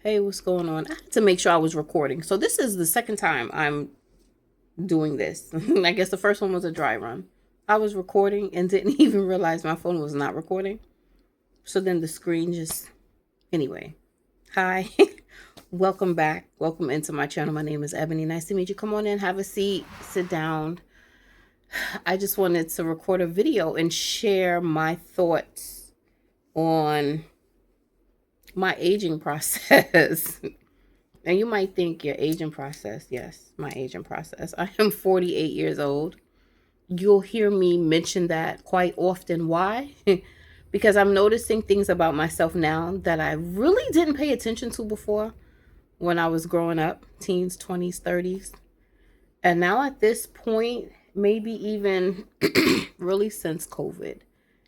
Hey, what's going on? I had to make sure I was recording. So this is the second time I'm doing this. I guess the first one was a dry run. I was recording and didn't even realize my phone was not recording. So then the screen just... Anyway, hi. Welcome back. Welcome into my channel. My name is Ebony. Nice to meet you. Come on in, have a seat, sit down. I just wanted to record a video and share my thoughts on my aging process. And you might think your aging process. Yes, my aging process. I am 48 years old. You'll hear me mention that quite often. Why? Because I'm noticing things about myself now that I really didn't pay attention to before when I was growing up, teens, 20s, 30s. And now at this point, maybe even really since COVID,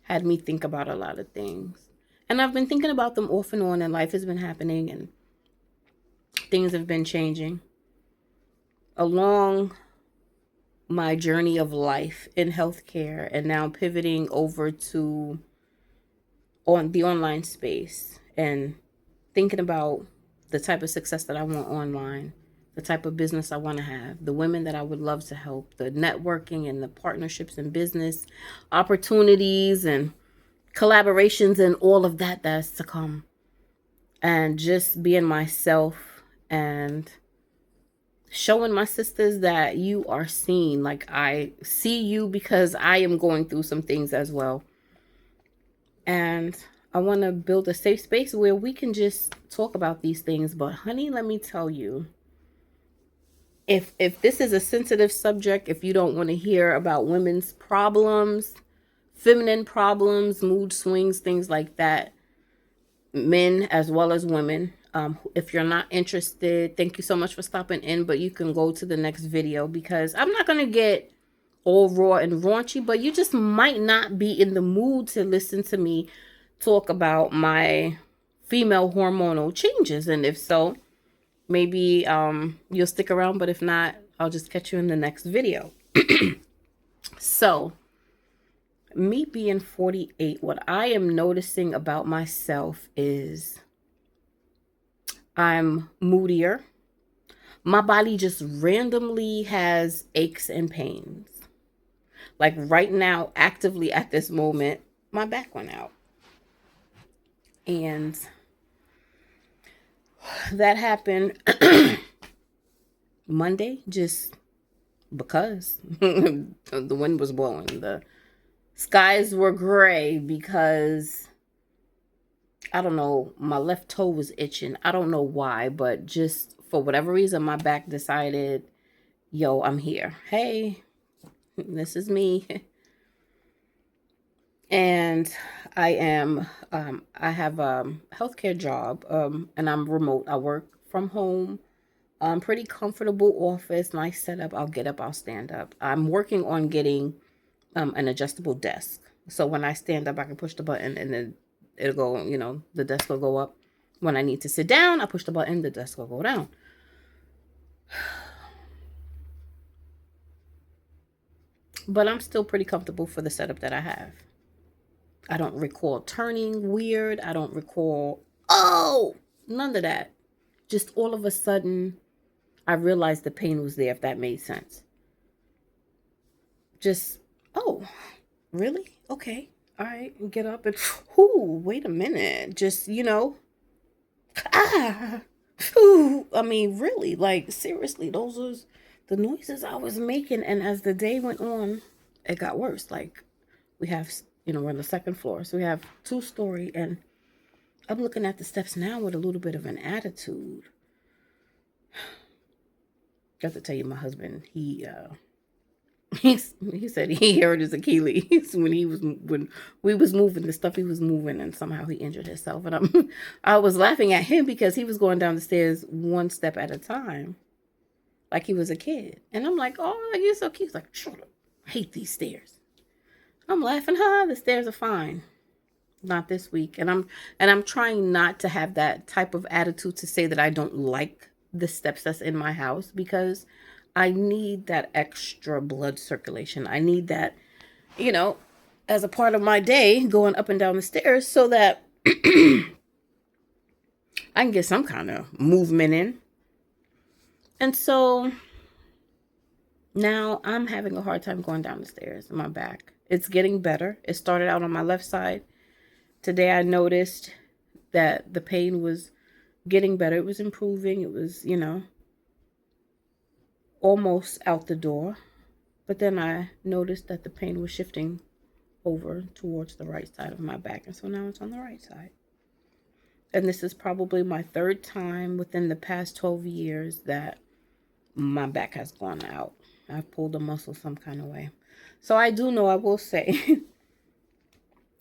had me think about a lot of things. And I've been thinking about them off and on, and life has been happening, and things have been changing along my journey of life in healthcare, and now pivoting over to on the online space and thinking about the type of success that I want online, the type of business I want to have, the women that I would love to help, the networking and the partnerships and business opportunities and collaborations and all of that that's to come. And just being myself and showing my sisters that you are seen. Like, I see you because I am going through some things as well. And I want to build a safe space where we can just talk about these things. But honey, let me tell you, if this is a sensitive subject, if you don't want to hear about women's problems, feminine problems, mood swings, things like that, men as well as women, if you're not interested, thank you so much for stopping in, but you can go to the next video because I'm not going to get all raw and raunchy, but you just might not be in the mood to listen to me talk about my female hormonal changes. And if so, maybe you'll stick around, but if not, I'll just catch you in the next video. So, me being 48, what I am noticing about myself is I'm moodier. My body just randomly has aches and pains. Like right now, actively at this moment, my back went out. And that happened Monday, just because the wind was blowing. The skies were gray because, I don't know, my left toe was itching. I don't know why, but just for whatever reason, my back decided, yo, I'm here. Hey, this is me. And I am, I have a healthcare job, and I'm remote. I work from home. Pretty comfortable office, nice setup. I'll get up, I'll stand up. I'm working on getting an adjustable desk. So when I stand up, I can push the button and then it'll go, the desk will go up. When I need to sit down, I push the button, the desk will go down. But I'm still pretty comfortable for the setup that I have. I don't recall turning weird. I don't recall, none of that. Just all of a sudden, I realized the pain was there, if that made sense. Just, oh, really? Okay. All right. Get up and, wait a minute. Just, I mean, really, like, seriously, those was the noises I was making. And as the day went on, it got worse. Like, we have, we're on the second floor. So we have 2-story, and I'm looking at the steps now with a little bit of an attitude. Got to tell you, my husband, he said he hurt his Achilles when we was moving the stuff he was moving, and somehow he injured himself. And I was laughing at him because he was going down the stairs one step at a time, like he was a kid. And I'm like, oh, you're so cute. He's like, shut up. I hate these stairs. I'm laughing, the stairs are fine. Not this week. And I'm trying not to have that type of attitude to say that I don't like the steps that's in my house, because I need that extra blood circulation. I need that, as a part of my day, going up and down the stairs, so that I can get some kind of movement in. And so now I'm having a hard time going down the stairs in my back. It's getting better. It started out on my left side. Today I noticed that the pain was getting better. It was improving. It was, almost out the door. But then I noticed that the pain was shifting over towards the right side of my back. And so now it's on the right side. And this is probably my third time within the past 12 years that my back has gone out. I've pulled a muscle some kind of way. So I do know, I will say,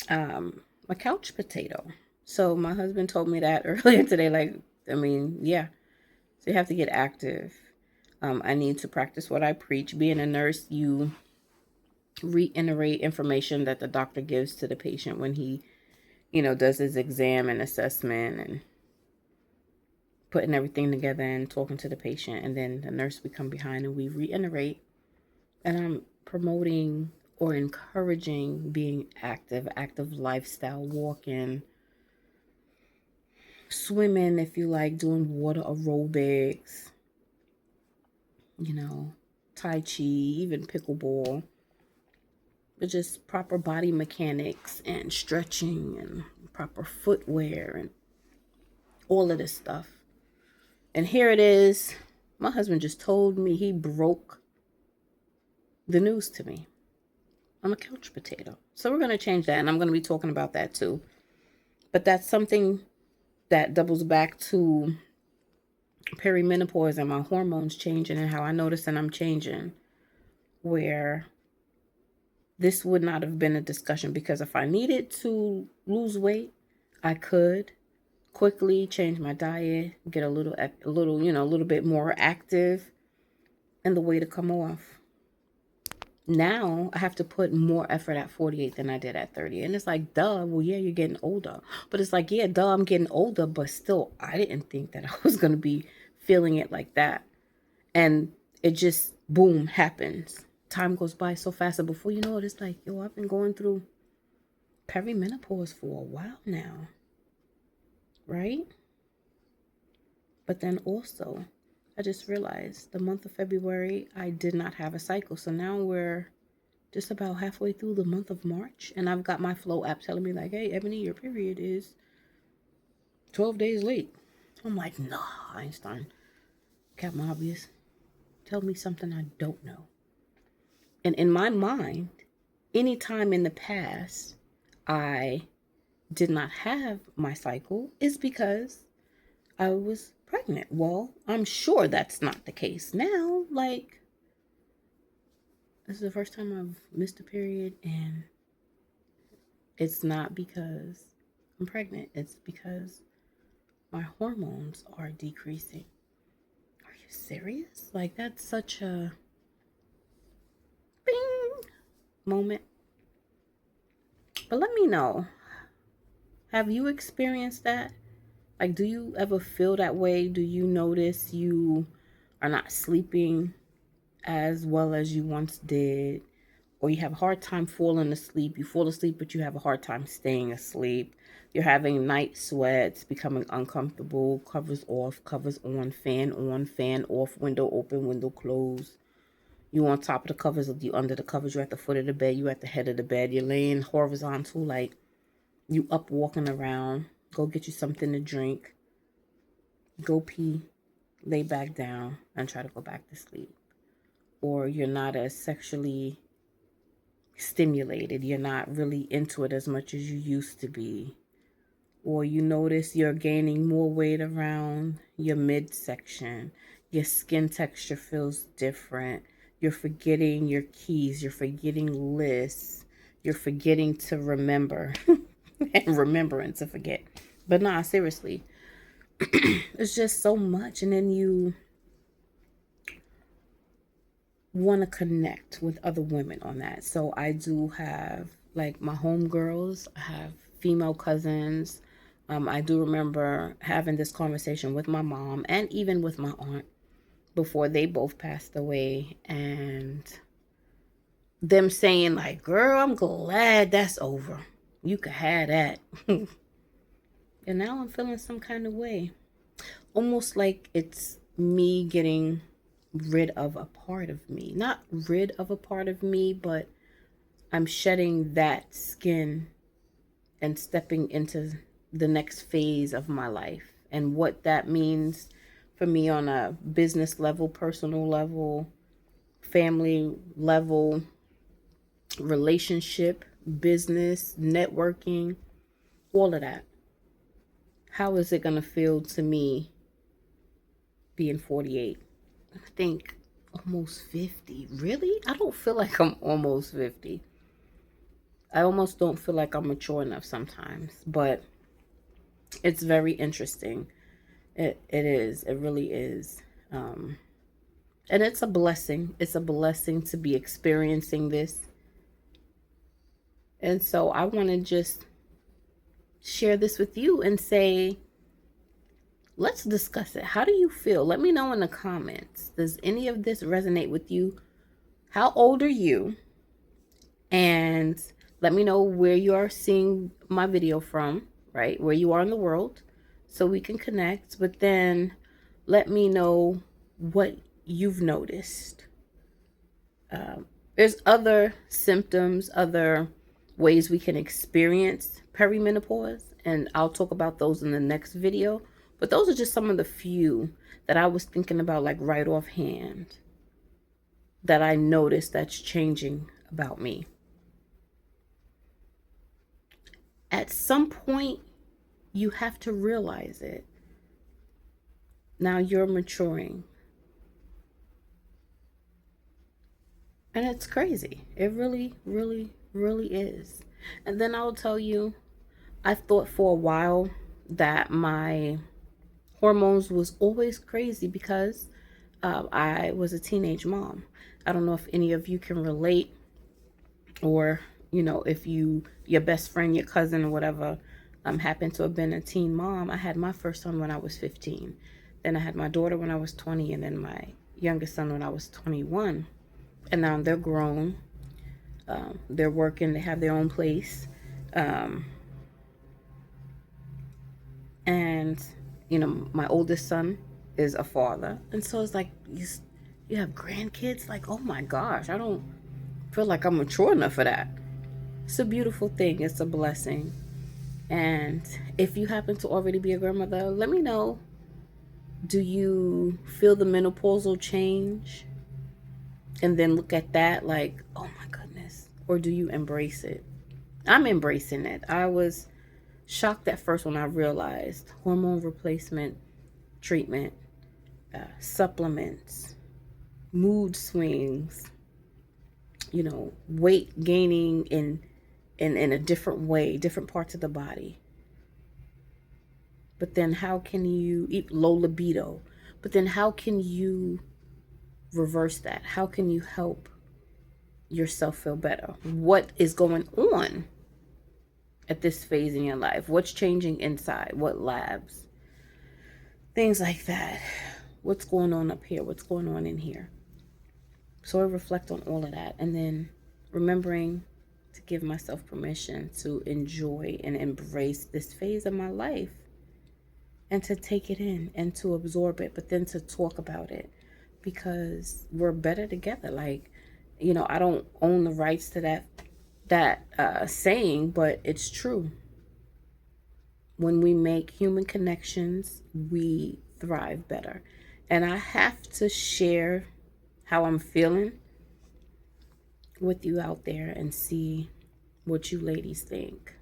a couch potato. So my husband told me that earlier today. Yeah. So you have to get active. I need to practice what I preach. Being a nurse, you reiterate information that the doctor gives to the patient when he, does his exam and assessment and putting everything together and talking to the patient. And then the nurse, we come behind and we reiterate. And I'm promoting or encouraging being active lifestyle, walking, swimming if you like, doing water aerobics, Tai Chi, even pickleball, but just proper body mechanics and stretching and proper footwear and all of this stuff. And here it is. My husband just told me, he broke the news to me. I'm a couch potato. So we're going to change that, and I'm going to be talking about that too. But that's something that doubles back to perimenopause and my hormones changing and how I notice that I'm changing, where this would not have been a discussion, because if I needed to lose weight, I could quickly change my diet, get a little bit more active, and the weight to come off. Now I have to put more effort at 48 than I did at 30. And it's like, duh, well, yeah, you're getting older. But it's like, yeah, duh, I'm getting older, but still, I didn't think that I was going to be feeling it like that. And it just, boom, happens. Time goes by so fast. And before you know it, it's like, yo, I've been going through perimenopause for a while now. Right? But then also, I just realized the month of February, I did not have a cycle. So now we're just about halfway through the month of March. And I've got my Flow app telling me like, hey, Ebony, your period is 12 days late. I'm like, nah, Einstein. Captain Obvious. Tell me something I don't know. And in my mind, any time in the past I did not have my cycle is because I was pregnant. Well, I'm sure that's not the case now. Like, this is the first time I've missed a period, and it's not because I'm pregnant. It's because my hormones are decreasing. Are you serious? Like, that's such a bing moment. But let me know. Have you experienced that? Like, do you ever feel that way? Do you notice you are not sleeping as well as you once did? Or you have a hard time falling asleep. You fall asleep, but you have a hard time staying asleep. You're having night sweats, becoming uncomfortable, covers off, covers on, fan off, window open, window closed. You on top of the covers, you under the covers, you're at the foot of the bed, you at the head of the bed, you're laying horizontal, like you up walking around. Go get you something to drink. Go pee, lay back down, and try to go back to sleep. Or you're not as sexually stimulated. You're not really into it as much as you used to be. Or you notice you're gaining more weight around your midsection. Your skin texture feels different. You're forgetting your keys. You're forgetting lists. You're forgetting to remember. And remembering to forget. But nah, seriously. It's just so much. And then you want to connect with other women on that. So I do have like my homegirls. I have female cousins. I do remember having this conversation with my mom and even with my aunt before they both passed away, and them saying like, girl, I'm glad that's over. You could have that. And now I'm feeling some kind of way. almost like it's me getting rid of a part of me. Not rid of a part of me, but I'm shedding that skin and stepping into the next phase of my life. And what that means for me on a business level, personal level, family level, relationship, business, networking, all of that. How is it going to feel to me being 48? I think almost 50. Really? I don't feel like I'm almost 50. I almost don't feel like I'm mature enough sometimes, but it's very interesting. It is. It really is. And it's a blessing. It's a blessing to be experiencing this. And so I want to just share this with you and say, let's discuss it. How do you feel? Let me know in the comments. Does any of this resonate with you? How old are you? And let me know where you are seeing my video from, right? Where you are in the world, so we can connect. But then let me know what you've noticed. There's other symptoms, other ways we can experience perimenopause, and I'll talk about those in the next video. But those are just some of the few that I was thinking about, like right offhand, that I noticed that's changing about me. At some point, you have to realize it. Now you're maturing. And it's crazy. It really, really, really is. And then I'll tell you, I thought for a while that my hormones was always crazy because I was a teenage mom. I don't know if any of you can relate, or if your best friend, your cousin, or whatever happened to have been a teen mom. I had my first son when I was 15. Then I had my daughter when I was 20, and then my youngest son when I was 21. And now they're grown. They're working. They have their own place. And my oldest son is a father, and so it's like you have grandkids. Like, oh my gosh, I don't feel like I'm mature enough for that. It's a beautiful thing. It's a blessing. And if you happen to already be a grandmother, let me know. Do you feel the menopausal change and then look at that like, oh my goodness, or do you embrace it? I'm embracing it. I was shocked at first when I realized hormone replacement treatment, supplements, mood swings, weight gaining in a different way, different parts of the body. But then how can you eat low libido? But then how can you reverse that? How can you help yourself feel better? What is going on at this phase in your life? What's changing inside? What labs? Things like that. What's going on up here? What's going on in here? So I reflect on all of that, and then remembering to give myself permission to enjoy and embrace this phase of my life, and to take it in and to absorb it, but then to talk about it, because we're better together. Like, I don't own the rights to that saying, but it's true. When we make human connections, we thrive better. And I have to share how I'm feeling with you out there and see what you ladies think.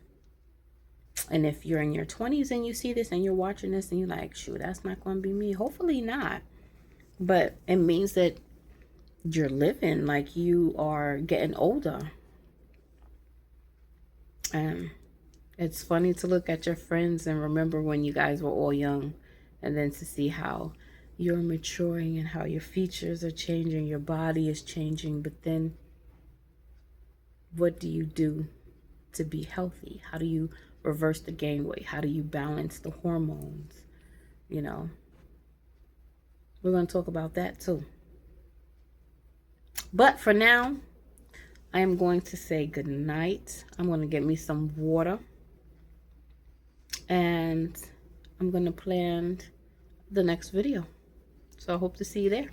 And if you're in your 20s and you see this and you're watching this and you're like, shoot, that's not going to be me. Hopefully not. But it means that you're living, like you are getting older. And it's funny to look at your friends and remember when you guys were all young, and then to see how you're maturing and how your features are changing, your body is changing. But then what do you do to be healthy? How do you reverse the gain weight? How do you balance the hormones? We're going to talk about that too. But for now, I am going to say good night. I'm going to get me some water, and I'm going to plan the next video. So I hope to see you there.